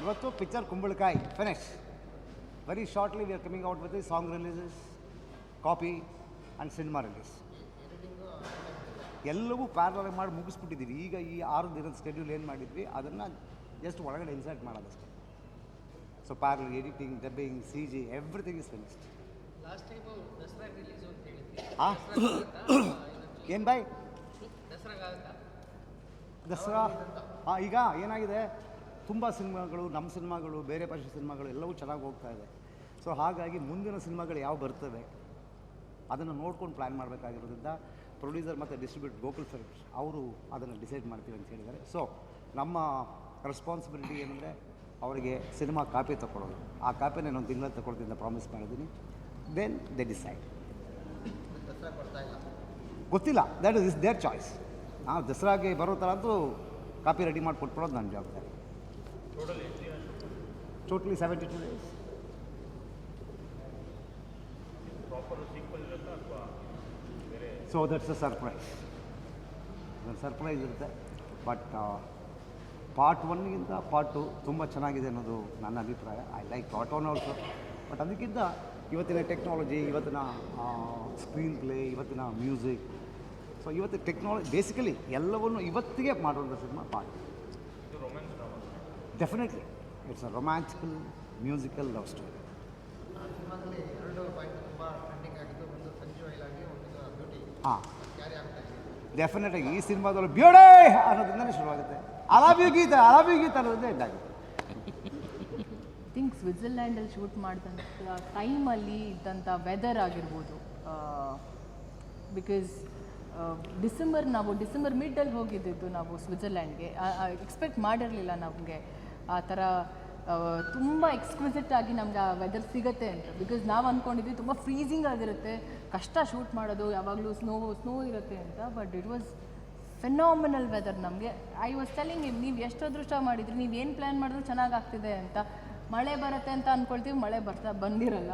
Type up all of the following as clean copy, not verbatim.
ಇವತ್ತು ಪಿಕ್ಚರ್ ಕುಂಬಳಕಾಯಿ finish. Very shortly we are coming out with song releases, copy and cinema release. ಎಲ್ಲವೂ parallel ಮಾಡಿ ಮುಗಿಸ್ಬಿಟ್ಟಿದ್ದೀವಿ. ಈಗ ಈ 6 ದಿನದ ಸ್ಕೆಡ್ಯೂಲ್ ಏನು ಮಾಡಿದ್ವಿ ಅದನ್ನು ಜಸ್ಟ್ ಒಳಗಡೆ ಇನ್ಸರ್ಟ್ ಮಾಡೋದಷ್ಟೇ. So parallel editing, dubbing, CG everything is finished. Last time Dasara release ಅಂತ ಹೇಳಿದ್ವಿ. ಏನು ಬಾಯ್ ದಸರಾಗಾಗುತ್ತಾ? ದಸರಾ ಈಗ ಏನಾಗಿದೆ, ತುಂಬ ಸಿನಿಮಾಗಳು, ನಮ್ಮ ಸಿನಿಮಾಗಳು, ಬೇರೆ ಭಾಷೆ ಸಿನಿಮಾಗಳು ಎಲ್ಲವೂ ಚೆನ್ನಾಗಿ ಹೋಗ್ತಾ ಇದೆ. ಸೊ ಹಾಗಾಗಿ ಮುಂದಿನ ಸಿನಿಮಾಗಳು ಯಾವ ಬರ್ತವೆ ಅದನ್ನು ನೋಡ್ಕೊಂಡು ಪ್ಲ್ಯಾನ್ ಮಾಡಬೇಕಾಗಿರೋದ್ರಿಂದ ಪ್ರೊಡ್ಯೂಸರ್ ಮತ್ತು ಡಿಸ್ಟ್ರಿಬ್ಯೂಟರ್ ಗೋಕುಲ್ ಫಿಲ್ಮ್ಸ್ ಅವರು ಅದನ್ನು ಡಿಸೈಡ್ ಮಾಡ್ತೀವಿ ಅಂತ ಹೇಳಿದ್ದಾರೆ. ಸೊ ನಮ್ಮ ರೆಸ್ಪಾನ್ಸಿಬಿಲಿಟಿ ಏನಂದರೆ ಅವರಿಗೆ ಸಿನಿಮಾ ಕಾಪಿ ತೊಗೊಳ್ಳೋದು. ಆ ಕಾಪಿನ ನಾನು ತಿಂಗಳಲ್ಲಿ ತಗೊಳ್ತೀನಿ ಅಂತ ಪ್ರಾಮಿಸ್ ಮಾಡಿದ್ದೀನಿ. ದೆನ್ ದೆ ಡಿಸೈಡ್. ಗೊತ್ತಿಲ್ಲ, ದ್ಯಾಟ್ ಇಸ್ ದೇರ್ ಚಾಯ್ಸ್. ನಾವು ದಸರಾಗೆ ಬರೋ ಥರ ಅಂತೂ ಕಾಪಿ ರೆಡಿ ಮಾಡಿ ಕೊಟ್ಬಿಡೋದು ನನ್ನ ಜವಾಬ್ದಾರಿ. Totally 72 days. So that's a surprise. Surprise ಇರುತ್ತೆ. ಬಟ್ ಪಾರ್ಟ್ 1ಗಿಂತ ಪಾರ್ಟ್ 2 ತುಂಬ ಚೆನ್ನಾಗಿದೆ ಅನ್ನೋದು ನನ್ನ ಅಭಿಪ್ರಾಯ. I like part 1 also. But ಅದಕ್ಕಿಂತ ಇವತ್ತಿನ ಟೆಕ್ನಾಲಜಿ, ಇವತ್ತಿನ ಸ್ಕ್ರೀನ್ ಪ್ಲೇ, ಇವತ್ತಿನ ಮ್ಯೂಸಿಕ್, ಸೊ ಇವತ್ತು ಟೆಕ್ನಾಲಜಿ ಬೇಸಿಕಲಿ ಎಲ್ಲವನ್ನು ಇವತ್ತಿಗೆ ಮಾಡುವಂಥ cinema part. Definitely it's a romantical musical love story. ಹಾಂ, ಡೆಫಿನೆಟಾಗಿ ಈ ಸಿನಿಮಾದಲ್ಲಿ ಬ್ಯೂಟಿ ಅನ್ನೋದ್ರಿಂದಲೇ ಶುರುವಾಗುತ್ತೆ. I love you Geetha, I love you Geetha ಅನ್ನೋದೇ ಎಂಡಾಗುತ್ತೆ. ಐ ಥಿಂಕ್ ಸ್ವಿಟ್ಜರ್ಲ್ಯಾಂಡಲ್ಲಿ ಶೂಟ್ ಮಾಡಿದಂಥ ಟೈಮಲ್ಲಿ ಇದ್ದಂಥ ವೆದರ್ ಆಗಿರ್ಬೋದು. ಬಿಕಾಸ್ ಡಿಸೆಂಬರ್ ಮಿಡ್ಡಲ್ಲಿ ಹೋಗಿದ್ದಿದ್ದು ನಾವು ಸ್ವಿಟ್ಜರ್ಲ್ಯಾಂಡ್ಗೆ. ಎಕ್ಸ್ಪೆಕ್ಟ್ ಮಾಡಿರಲಿಲ್ಲ ನಮಗೆ ಆ ಥರ ತುಂಬ ಎಕ್ಸ್ಕ್ವಿಸಿಟ್ ಆಗಿ ನಮ್ಗೆ ಆ ವೆದರ್ ಸಿಗುತ್ತೆ ಅಂತ. ಬಿಕಾಸ್ ನಾವು ಅಂದ್ಕೊಂಡಿದ್ವಿ ತುಂಬ ಫ್ರೀಸಿಂಗ್ ಆಗಿರುತ್ತೆ, ಕಷ್ಟ ಶೂಟ್ ಮಾಡೋದು, ಯಾವಾಗಲೂ ಸ್ನೋ ಇರುತ್ತೆ ಅಂತ. But it was phenomenal weather ನಮಗೆ. ಐ ವಾಸ್ ಟೆಲ್ಲಿಂಗ್ ಹಿಮ್, ನೀವು ಎಷ್ಟು ಅದೃಷ್ಟ ಮಾಡಿದ್ರಿ, ನೀವು ಏನು ಪ್ಲ್ಯಾನ್ ಮಾಡಿದ್ರು ಚೆನ್ನಾಗಾಗ್ತಿದೆ ಅಂತ. ಮಳೆ ಬರುತ್ತೆ ಅಂತ ಅಂದ್ಕೊಳ್ತೀವಿ, ಮಳೆ ಬಂದಿರಲ್ಲ.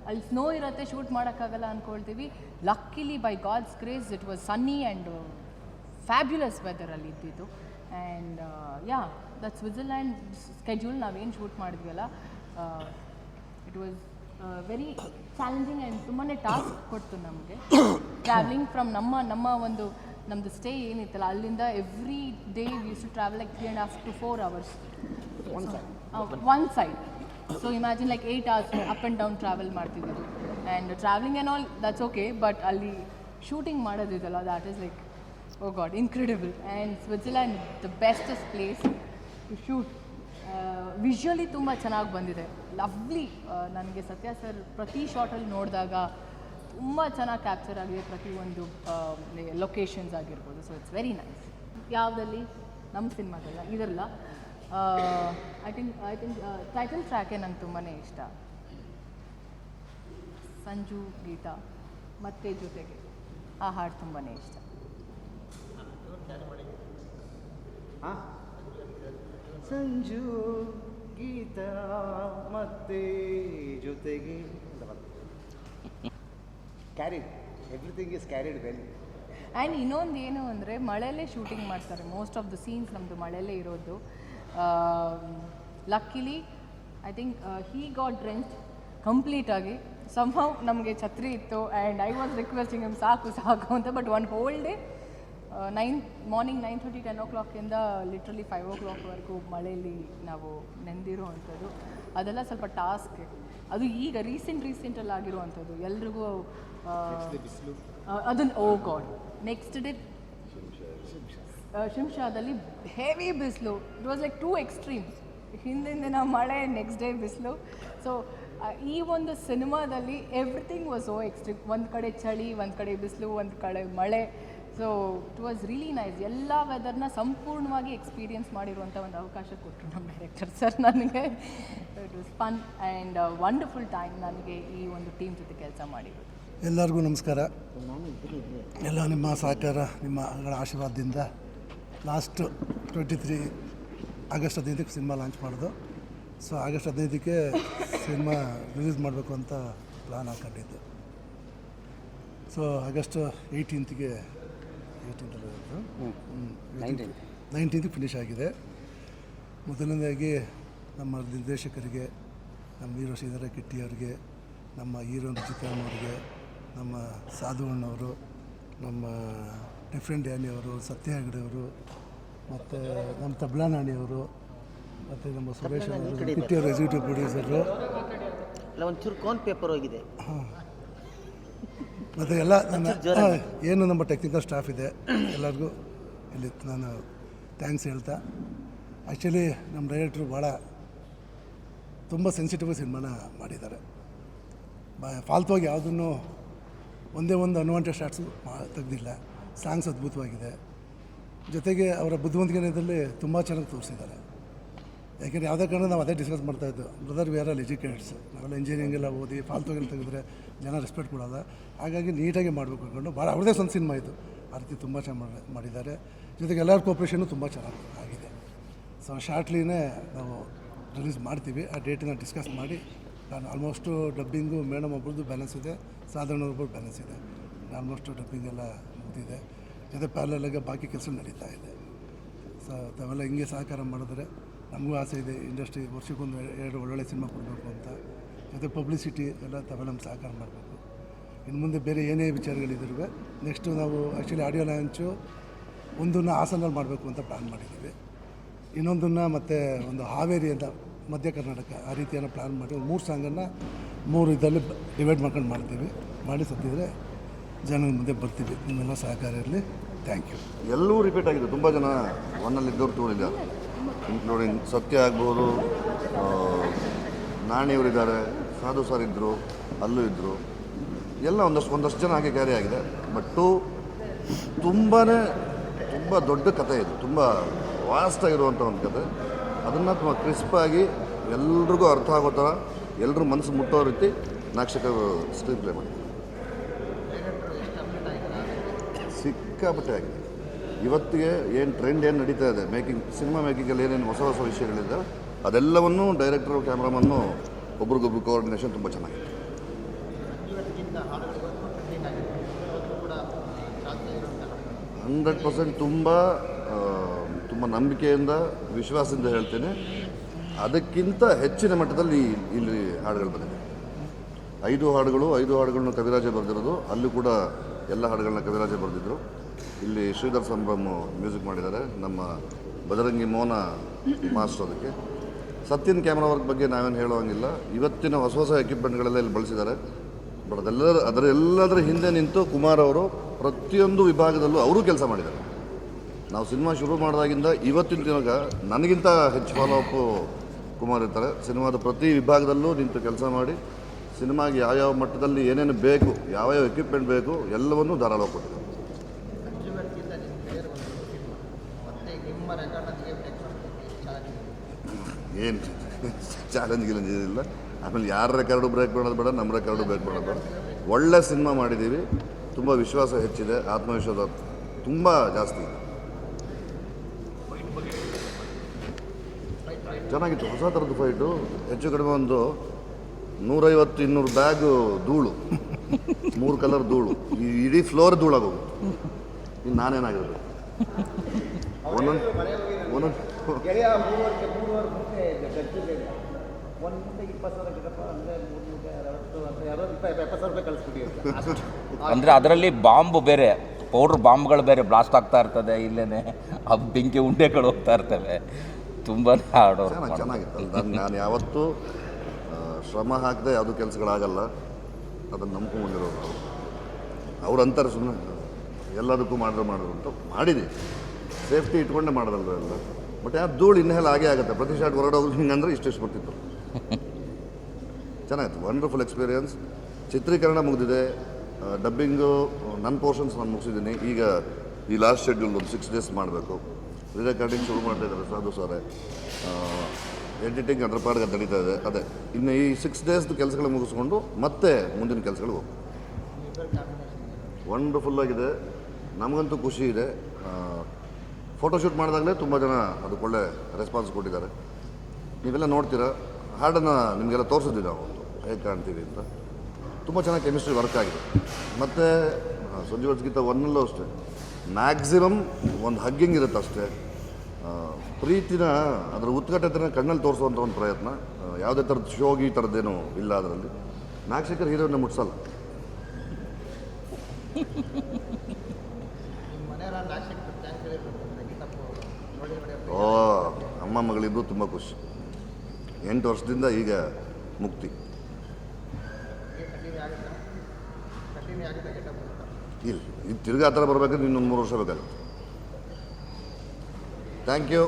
ಅಲ್ಲಿ ಸ್ನೋ ಇರುತ್ತೆ, ಶೂಟ್ ಮಾಡೋಕ್ಕಾಗಲ್ಲ ಅಂದ್ಕೊಳ್ತೀವಿ. Luckily by God's grace it was sunny and fabulous ವೆದರಲ್ಲಿ ಇದ್ದಿದ್ದು. And yeah, that Switzerland schedule ನಾವೇನು ಶೂಟ್ ಮಾಡಿದ್ವಲ್ಲ, it was very challenging and ತುಂಬಾ ಟಾಸ್ಕ್ ಕೊಡ್ತು ನಮಗೆ. ಟ್ರಾವೆಲಿಂಗ್ ಫ್ರಮ್ ನಮ್ಮದು ಸ್ಟೇ ಏನಿತ್ತಲ್ಲ ಅಲ್ಲಿಂದ every day we use to travel like 3.5 to 4 hours one side. So imagine like 8 hours up and down travel ಮಾಡ್ತಿದ್ದು. And travelling and all that's okay, but ಅಲ್ಲಿ shooting ಮಾಡೋದಿದಲ್ಲ, that is like oh God incredible. And Switzerland the bestest place to shoot. Visually ತುಂಬ ಚೆನ್ನಾಗಿ ಬಂದಿದೆ, lovely. ನನಗೆ ಸತ್ಯ sir ಪ್ರತಿ ಶಾಟಲ್ಲಿ ನೋಡಿದಾಗ ತುಂಬ ಚೆನ್ನಾಗಿ ಕ್ಯಾಪ್ಚರ್ ಆಗಿದೆ ಪ್ರತಿಯೊಂದು ಲೊಕೇಶನ್ಸ್ ಆಗಿರ್ಬೋದು. So it's very nice. ಯಾವುದಲ್ಲಿ ನಮ್ಮ ಸಿನಿಮಾದಲ್ಲ ಇದರಲ್ಲ, ಐ ಥಿಂಕ್ ಟೈಟಲ್ ಟ್ರ್ಯಾಕೇ ನಂಗೆ ತುಂಬಾ ಇಷ್ಟ. ಸಂಜು ಗೀತಾ ಮತ್ತೆ ಜೊತೆಗೆ ಆ ಹಾಡು ತುಂಬಾ ಇಷ್ಟ. ಸಂಜು ಗೀತಾ ಮತ್ತೆ ಜೊತೆಗೆ carried, everything is carried well. And ಇನ್ನೊಂದು ಏನು ಅಂದರೆ ಮಳೆಯಲ್ಲೇ ಶೂಟಿಂಗ್ ಮಾಡ್ತಾರೆ. ಮೋಸ್ಟ್ ಆಫ್ ದ ಸೀನ್ಸ್ ನಮ್ಮದು ಮಳೆಯಲ್ಲೇ ಇರೋದು. ಲಕ್ಕಿಲಿ I think Hi got drenched ಕಂಪ್ಲೀಟಾಗಿ. ಸಮ್ಹೌ ನಮಗೆ ಛತ್ರಿ ಇತ್ತು and I was requesting him ಸಾಕು ಅಂತ. But one whole day morning 9:30 10 o'clock literally 5 o'clock ಮಳೆಯಲ್ಲಿ ನಾವು ನೆಂದಿರೋ ಅಂಥದ್ದು. ಅದೆಲ್ಲ ಸ್ವಲ್ಪ ಟಾಸ್ಕ್. ಅದು ಈಗ ರೀಸೆಂಟಲ್ಲಿ ಆಗಿರುವಂಥದ್ದು ಎಲ್ರಿಗೂ. ಅದನ್ನು ಓ ಗಾಡ್, ನೆಕ್ಸ್ಟ್ ಡೇ ಶಿಂಷಾದಲ್ಲಿ ಹೆವಿ ಬಿಸಿಲು. It was like 2 extremes. ಹಿಂದಿನ ದಿನ ಮಳೆ, ನೆಕ್ಸ್ಟ್ ಡೇ ಬಿಸಿಲು. ಸೊ ಈ ಒಂದು ಸಿನಿಮಾದಲ್ಲಿ ಎವ್ರಿಥಿಂಗ್ ವಾಸ್ ಸೋ ಎಕ್ಸ್ಟ್ರೀಮ್. ಒಂದು ಕಡೆ ಚಳಿ, ಒಂದು ಕಡೆ ಬಿಸಿಲು, ಒಂದು ಕಡೆ ಮಳೆ. So it was really nice. ಎಲ್ಲ ವೆದರ್ನ ಸಂಪೂರ್ಣವಾಗಿ ಎಕ್ಸ್ಪೀರಿಯನ್ಸ್ ಮಾಡಿರುವಂಥ ಒಂದು ಅವಕಾಶ ಕೊಟ್ಟರು ನಮ್ಮ ಡೈರೆಕ್ಟರ್ ಸರ್ ನನಗೆ. It was fun and wonderful time ನನಗೆ ಈ ಒಂದು ಟೀಮ್ ಜೊತೆ ಕೆಲಸ ಮಾಡಿರೋದು. ಎಲ್ಲರಿಗೂ ನಮಸ್ಕಾರ. ಎಲ್ಲ ನಿಮ್ಮ ಸಹಕಾರ, ನಿಮ್ಮ ಆಶೀರ್ವಾದದಿಂದ ಲಾಸ್ಟ್ 23 ಆಗಸ್ಟ್ 15ಕ್ಕೆ ಸಿನಿಮಾ ಲಾಂಚ್ ಮಾಡೋದು. ಸೊ ಆಗಸ್ಟ್ 15ಕ್ಕೆ ಸಿನಿಮಾ ರಿಲೀಸ್ ಮಾಡಬೇಕು ಅಂತ ಪ್ಲ್ಯಾನ್ ಹಾಕೊಂಡಿದ್ದು. ಸೊ ಆಗಸ್ಟ್ 18ಗೆ 19ಗೆ ಫಿನಿಷ್ ಆಗಿದೆ. ಮೊದಲನೇದಾಗಿ ನಮ್ಮ ನಿರ್ದೇಶಕರಿಗೆ, ನಮ್ಮ ಹೀರೋ ಶ್ರೀಧರ ಕಿಟ್ಟಿ ಅವರಿಗೆ, ನಮ್ಮ ಹೀರೋ ಚಿತ್ರಣ್ಣ ಅವರಿಗೆ, ನಮ್ಮ ಸಾಧು ಅಣ್ಣವರು, ನಮ್ಮ ಡಿಫ್ರೆಂಟ್ ಡ್ಯಾನಿ ಅವರು, ಸತ್ಯ ಹೆಗಡೆ ಅವರು, ಮತ್ತು ನಮ್ಮ ತಬ್ಲಾ ನಾಣಿಯವರು, ಮತ್ತು ನಮ್ಮ ಸುರೇಶ್ ಅವರು, ಕಿಟ್ಟಿ ಅವರು ಎಕ್ಸಿಕ್ಯೂಟಿವ್ ಪ್ರೊಡ್ಯೂಸರು. ಇಲ್ಲ ಒಂಚೂರು ಕೋನ್ ಪೇಪರ್ ಹೋಗಿದೆ. ಮತ್ತು ಎಲ್ಲ ನನ್ನ ಏನು ನಮ್ಮ ಟೆಕ್ನಿಕಲ್ ಸ್ಟಾಫ್ ಇದೆ ಎಲ್ಲರಿಗೂ ಇಲ್ಲಿ ನಾನು ಥ್ಯಾಂಕ್ಸ್ ಹೇಳ್ತಾ, ಆ್ಯಕ್ಚುಲಿ ನಮ್ಮ ಡೈರೆಕ್ಟ್ರು ಭಾಳ ತುಂಬ ಸೆನ್ಸಿಟಿವ್ ಸಿನಿಮಾನ ಮಾಡಿದ್ದಾರೆ. ಫಾಲ್ತುವಾಗಿ ಯಾವುದನ್ನು ಒಂದೇ ಒಂದು ಅನ್ವಾಂಟೆಡ್ ಶಾರ್ಟ್ಸು ತೆಗೆದಿಲ್ಲ. ಸಾಂಗ್ಸ್ ಅದ್ಭುತವಾಗಿದೆ. ಜೊತೆಗೆ ಅವರ ಬುದ್ಧಿವಂತಿಕೆಯಲ್ಲಿ ತುಂಬ ಚೆನ್ನಾಗಿ ತೋರಿಸಿದ್ದಾರೆ. ಯಾಕೆಂದರೆ ಯಾವುದೇ ಕಾರಣ ನಾವು ಅದೇ ಡಿಸ್ಕಸ್ ಮಾಡ್ತಾಯಿದ್ದು, brother we are all educateds, ನಾವೆಲ್ಲ ಇಂಜಿನಿಯರಿಂಗ್ ಎಲ್ಲ ಓದಿ ಫಾಲ್ತುಗೆಲ್ಲ ತೆಗೆದ್ರೆ ಜನ ರೆಸ್ಪೆಕ್ಟ್ ಕೊಡೋಲ್ಲ. ಹಾಗಾಗಿ ನೀಟಾಗಿ ಮಾಡಬೇಕು ಅಂದ್ಕೊಂಡು ಭಾಳ ಅವ್ರದ್ದೇ ಸ್ವಂತ ಸಿನಿಮಾ ಇದು, ಆ ರೀತಿ ತುಂಬ ಚೆನ್ನಾಗಿ ಮಾಡಿದ್ದಾರೆ. ಜೊತೆಗೆ ಎಲ್ಲರ ಕೋಪ್ರೇಷನ್ನು ತುಂಬ ಚೆನ್ನಾಗಿ ಆಗಿದೆ. ಸೊ ಶಾರ್ಟ್ಲಿನೇ ನಾವು ರಿಲೀಸ್ ಮಾಡ್ತೀವಿ. ಆ ಡೇಟನ್ನ ಡಿಸ್ಕಸ್ ಮಾಡಿ ನಾನು ಆಲ್ಮೋಸ್ಟು ಡಬ್ಬಿಂಗು ಮೇಡಮ್ ಒಬ್ಬರದ್ದು ಬ್ಯಾಲೆನ್ಸ್ ಇದೆ, ಸಾಧಾರಣ ಒಬ್ಬರು ಬ್ಯಾಲೆನ್ಸ್ ಇದೆ. ಆಲ್ಮೋಸ್ಟು ಡಬ್ಬಿಂಗ್ ಎಲ್ಲ ಮುಗಿದಿದೆ. ಜೊತೆ ಪ್ಯಾರಲಾಗಿ ಬಾಕಿ ಕೆಲಸ ನಡೀತಾ ಇದೆ. ಸೊ ತಾವೆಲ್ಲ ಹಿಂಗೆ ಸಹಕಾರ ಮಾಡಿದ್ರೆ ನಮಗೂ ಆಸೆ ಇದೆ, ಇಂಡಸ್ಟ್ರಿ ವರ್ಷಕ್ಕೊಂದು 2 ಒಳ್ಳೊಳ್ಳೆ ಸಿನಿಮಾ ಕೊಡಬೇಕು ಅಂತ. ಜೊತೆ ಪಬ್ಲಿಸಿಟಿ ಎಲ್ಲ ತಾವೆಲ್ಲ ನಮ್ಗೆ ಸಹಕಾರ ಮಾಡಬೇಕು. ಇನ್ನು ಮುಂದೆ ಬೇರೆ ಏನೇ ವಿಚಾರಗಳಿದ್ರು ನೆಕ್ಸ್ಟು ನಾವು ಆ್ಯಕ್ಚುಲಿ ಆಡಿಯೋ ಲಾಂಚು ಒಂದನ್ನು ಹಾಸನಲ್ಲಿ ಮಾಡಬೇಕು ಅಂತ ಪ್ಲ್ಯಾನ್ ಮಾಡಿದ್ದೀವಿ. ಇನ್ನೊಂದನ್ನು ಮತ್ತು ಒಂದು ಹಾವೇರಿ ಅಂತ ಮಧ್ಯ ಕರ್ನಾಟಕ ಆ ರೀತಿಯನ್ನು ಪ್ಲ್ಯಾನ್ ಮಾಡಿ 3 ಸಾಂಗನ್ನು 3 ಇದರಲ್ಲಿ ಡಿವೈಡ್ ಮಾಡ್ಕೊಂಡು ಮಾಡ್ತೀವಿ. ಮಾಡಿ ಸತ್ತಿದ್ರೆ ಜನರ ಮುಂದೆ ಬರ್ತೀವಿ. ನಿಮ್ಮೆಲ್ಲ ಸಹಕಾರ ಇರಲಿ. Thank you. ಎಲ್ಲವೂ ರಿಪೀಟ್ ಆಗಿದೆ. ತುಂಬ ಜನ ಒನ್ನಲ್ಲಿದ್ದವ್ರು ತೋರಿದ್ದಾರೆ, ಇನ್ಕ್ಲೂಡಿಂಗ್ ಸತ್ಯ ಆಗ್ಬೋದು, ನಾಣಿಯವರಿದ್ದಾರೆ, ಸಾಧು ಸರ್ ಇದ್ದರು, ಅಲ್ಲೂ ಇದ್ದರು, ಎಲ್ಲ ಒಂದಷ್ಟು ಜನ ಹಾಗೆ ಕ್ಯಾರಿ ಆಗಿದೆ. ಬಟ್ ತುಂಬ ದೊಡ್ಡ ಕಥೆ ಇದು, ತುಂಬ ವಾಸ್ಟಾಗಿರುವಂಥ ಒಂದು ಕತೆ. ಅದನ್ನು ತುಂಬ ಕ್ರಿಸ್ಪಾಗಿ ಎಲ್ರಿಗೂ ಅರ್ಥ ಆಗೋ ಥರ, ಎಲ್ಲರೂ ಮನಸ್ಸು ಮುಟ್ಟೋ ರೀತಿ ನಾಕ್ಷಕರು ಸ್ಕ್ರೀನ್ ಪ್ಲೇ ಮಾಡಿದ್ದಾರೆ. ಸಿಕ್ಕಾಪಟ್ಟೆ ಆಗಿದೆ. ಇವತ್ತಿಗೆ ಏನು ಟ್ರೆಂಡ್ ಏನು ನಡೀತಾ ಇದೆ ಸಿನಿಮಾ ಮೇಕಿಂಗಲ್ಲಿ ಏನೇನು ಹೊಸ ವಿಷಯಗಳಿದೆ ಅದೆಲ್ಲವನ್ನೂ ಡೈರೆಕ್ಟರು, ಕ್ಯಾಮ್ರಾಮನ್ನು ಒಬ್ರಿಗೊಬ್ರು ಕೋಆರ್ಡಿನೇಷನ್ ತುಂಬ ಚೆನ್ನಾಗಿದೆ. 100% ತುಂಬ ನಂಬಿಕೆಯಿಂದ, ವಿಶ್ವಾಸದಿಂದ ಹೇಳ್ತೇನೆ. ಅದಕ್ಕಿಂತ ಹೆಚ್ಚಿನ ಮಟ್ಟದಲ್ಲಿ ಇಲ್ಲಿ ಹಾಡುಗಳು ಬಂದಿದೆ. 5 ಹಾಡುಗಳನ್ನ ಕವಿರಾಜ ಬರೆದಿರೋದು. ಅಲ್ಲೂ ಕೂಡ ಎಲ್ಲ ಹಾಡುಗಳನ್ನ ಕವಿರಾಜ ಬರೆದಿದ್ರು. ಇಲ್ಲಿ ಶ್ರೀಧರ್ ಸಂಭ್ರಮ್ ಮ್ಯೂಸಿಕ್ ಮಾಡಿದ್ದಾರೆ, ನಮ್ಮ ಬಜರಂಗಿ ಮೋನ ಮಾಸ್ಟರ್. ಅದಕ್ಕೆ ಸತ್ಯನ್ ಕ್ಯಾಮ್ರಾ ವರ್ಕ್ ಬಗ್ಗೆ ನಾವೇನು ಹೇಳೋಂಗಿಲ್ಲ. ಇವತ್ತಿನ ಹೊಸ ಎಕ್ವಿಪ್ಮೆಂಟ್ಗಳೆಲ್ಲ ಇಲ್ಲಿ ಬಳಸಿದ್ದಾರೆ. ಬಟ್ ಅದರೆಲ್ಲದರ ಹಿಂದೆ ನಿಂತು ಕುಮಾರ್ ಅವರು ಪ್ರತಿಯೊಂದು ವಿಭಾಗದಲ್ಲೂ ಅವರೂ ಕೆಲಸ ಮಾಡಿದ್ದಾರೆ. ನಾವು ಸಿನಿಮಾ ಶುರು ಮಾಡಿದಾಗಿಂದ ಇವತ್ತಿನ ದಿನಗ ನನಗಿಂತ ಹೆಚ್ಚು ಫಾಲೋಅಪ್ಪು ಕುಮಾರ್ ಇರ್ತಾರೆ. ಸಿನಿಮಾದ ಪ್ರತಿ ವಿಭಾಗದಲ್ಲೂ ನಿಂತು ಕೆಲಸ ಮಾಡಿ ಸಿನಿಮಾಗೆ ಯಾವ್ಯಾವ ಮಟ್ಟದಲ್ಲಿ ಏನೇನು ಬೇಕು, ಯಾವ್ಯಾವ ಎಕ್ವಿಪ್ಮೆಂಟ್ ಬೇಕು ಎಲ್ಲವನ್ನೂ ಧಾರಾಳವಾಗಿ ಕೊಟ್ಟಿದ್ದಾರೆ. ಏನು ಚಾಲೆಂಜ್ ಇಲ್ಲ. ಆಮೇಲೆ ಯಾರ ರೆಕಾರ್ಡು ಬ್ರೇಕ್ ಮಾಡೋದು ಬೇಡ, ನಮ್ಮ ರೆಕಾರ್ಡು ಬ್ರೇಕ್ ಮಾಡೋದು ಬೇಡ. ಒಳ್ಳೆ ಸಿನಿಮಾ ಮಾಡಿದ್ದೀವಿ. ತುಂಬ ವಿಶ್ವಾಸ ಹೆಚ್ಚಿದೆ, ಆತ್ಮವಿಶ್ವಾಸ ತುಂಬ ಜಾಸ್ತಿ ಇದೆ. ಚೆನ್ನಾಗಿತ್ತು, ಹೊಸ ಥರದ್ದು ಫೈಟು. ಹೆಚ್ಚು ಕಡಿಮೆ ಒಂದು 150-200 ಬ್ಯಾಗು ಧೂಳು, 3 ಕಲರ್ ಧೂಳು, ಈ ಇಡೀ ಫ್ಲೋರ್ ಧೂಳಾಗೋಗುತ್ತೆ. ಇನ್ನು ನಾನೇನಾಗಿರ್ಬೇಕು ಒಂದೊಂದು ಗೆಳೆಯ 3 ಮೂಟೆ ಗರ್ಜಿದೆ. 1 ಮೂಟೆ 20,000 ಗಿಡಪ್ಪ ಅಂದರೆ 3 ಮೂಟೆ 60 ಅಂತ ಯಾರೋ 70,000 ರೂಪಾಯಿ ಕಳಿಸ್ಬಿಟ್ಟಿರ್ತಾರೆ. ಅಂದರೆ ಅದರಲ್ಲಿ ಬಾಂಬ್ ಬೇರೆ, ಪೌಡ್ರ್ ಬಾಂಬ್ಗಳು ಬೇರೆ ಬ್ಲಾಸ್ಟ್ ಆಗ್ತಾ ಇರ್ತದೆ. ಇಲ್ಲೇ ಆ ಬೆಂಕಿ ಉಂಡೆಗಳು ಹೋಗ್ತಾ ಇರ್ತವೆ. ತುಂಬ ಹಾಡೋರು ಚೆನ್ನಾಗಿತ್ತು. ನಾನು ಯಾವತ್ತೂ ಶ್ರಮ ಹಾಕದೆ ಯಾವುದೂ ಕೆಲಸಗಳಾಗಲ್ಲ, ಅದನ್ನು ನಂಬ್ಕೊಂಡಿರೋರು. ಅವ್ರು ಅಂತಾರೆ ಸುಮ್ಮನೆ ಎಲ್ಲದಕ್ಕೂ ಮಾಡಿದ್ರು ಅಂತ ಮಾಡಿದ್ದೀವಿ. ಸೇಫ್ಟಿ ಇಟ್ಕೊಂಡೇ ಮಾಡೋದಲ್ವ ಎಲ್ಲ. ಬಟ್ ಯಾರು ಧೂಳು ಇನ್ನೆಲ್ಲ ಹಾಗೆ ಆಗುತ್ತೆ. ಪ್ರತಿ ಶಾಟ್ ಹೊರಗಡೆ ಹೋಗಿ ಹಿಂಗಂದ್ರೆ ಇಷ್ಟು ಬರ್ತಿತ್ತು. ಚೆನ್ನಾಗಿತ್ತು, ವಂಡರ್ಫುಲ್ ಎಕ್ಸ್ಪೀರಿಯನ್ಸ್. ಚಿತ್ರೀಕರಣ ಮುಗಿದಿದೆ, ಡಬ್ಬಿಂಗು ನನ್ನ ಪೋರ್ಷನ್ಸ್ ನಾನು ಮುಗಿಸಿದ್ದೀನಿ. ಈಗ ಈ ಲಾಸ್ಟ್ ಶೆಡ್ಯೂಲ್ ಒಂದು 6 ಡೇಸ್ ಮಾಡಬೇಕು. ರಿರೆಕಾರ್ಡಿಂಗ್ ಶುರು ಮಾಡ್ತಾ ಇದ್ದಾರೆ ಸಾಧು ಸಾರೆ. ಎಡಿಟಿಂಗ್ ಅದರ ಪಾಡಿಗೆ ನಡೀತಾ ಇದೆ. ಅದೇ ಇನ್ನು ಈ 6 ಡೇಸ್ದು ಕೆಲಸಗಳು ಮುಗಿಸ್ಕೊಂಡು ಮತ್ತೆ ಮುಂದಿನ ಕೆಲಸಗಳು ಹೋಗ್ಬೇಕು. ವಂಡರ್ಫುಲ್ಲಾಗಿದೆ, ನಮಗಂತೂ ಖುಷಿ ಇದೆ. ಫೋಟೋಶೂಟ್ ಮಾಡಿದಾಗಲೇ ತುಂಬ ಜನ ಅದಕ್ಕೆ ಒಳ್ಳೆ ರೆಸ್ಪಾನ್ಸ್ ಕೊಟ್ಟಿದ್ದಾರೆ. ನೀವೆಲ್ಲ ನೋಡ್ತೀರಾ, ಹಾಡನ್ನು ನಿಮಗೆಲ್ಲ ತೋರಿಸಿದ್ವಿ ನಾವು ಹೇಗೆ ಕಾಣ್ತೀವಿ ಅಂತ. ತುಂಬ ಚೆನ್ನಾಗಿ ಕೆಮಿಸ್ಟ್ರಿ ವರ್ಕ್ ಆಗಿದೆ. ಮತ್ತು ಸಂಜೀವರ್ಸ್ಗಿಂತ 1 ಅಷ್ಟೇ ಮ್ಯಾಕ್ಸಿಮಮ್ ಒಂದು ಹಗ್ಗಿಂಗ್ ಇರುತ್ತೆ ಅಷ್ಟೇ. ಪ್ರೀತಿನ ಅದರ ಉತ್ಕಟತೆನ ಕಣ್ಣಲ್ಲಿ ತೋರಿಸುವಂಥ ಒಂದು ಪ್ರಯತ್ನ. ಯಾವುದೇ ಥರದ ಶೋಗಿ ಥರದ್ದೇನೂ ಇಲ್ಲ ಅದರಲ್ಲಿ. ನಾಗಶೇಖರ್ ಹೀರೋನ ಮುಟ್ಸಲ್ಲ. ಓ, ಅಮ್ಮ ಮಗಳಿದ್ದು ತುಂಬ ಖುಷಿ. 8 ವರ್ಷದಿಂದ ಈಗ ಮುಕ್ತಿ. ಇಲ್ಲ, ಇದು ತಿರ್ಗಿ ಆ ಥರ ಬರಬೇಕಾದ್ರೆ ಇನ್ನೊಂದು 3 ವರ್ಷ ಬೇಕಾಗುತ್ತೆ. Thank you.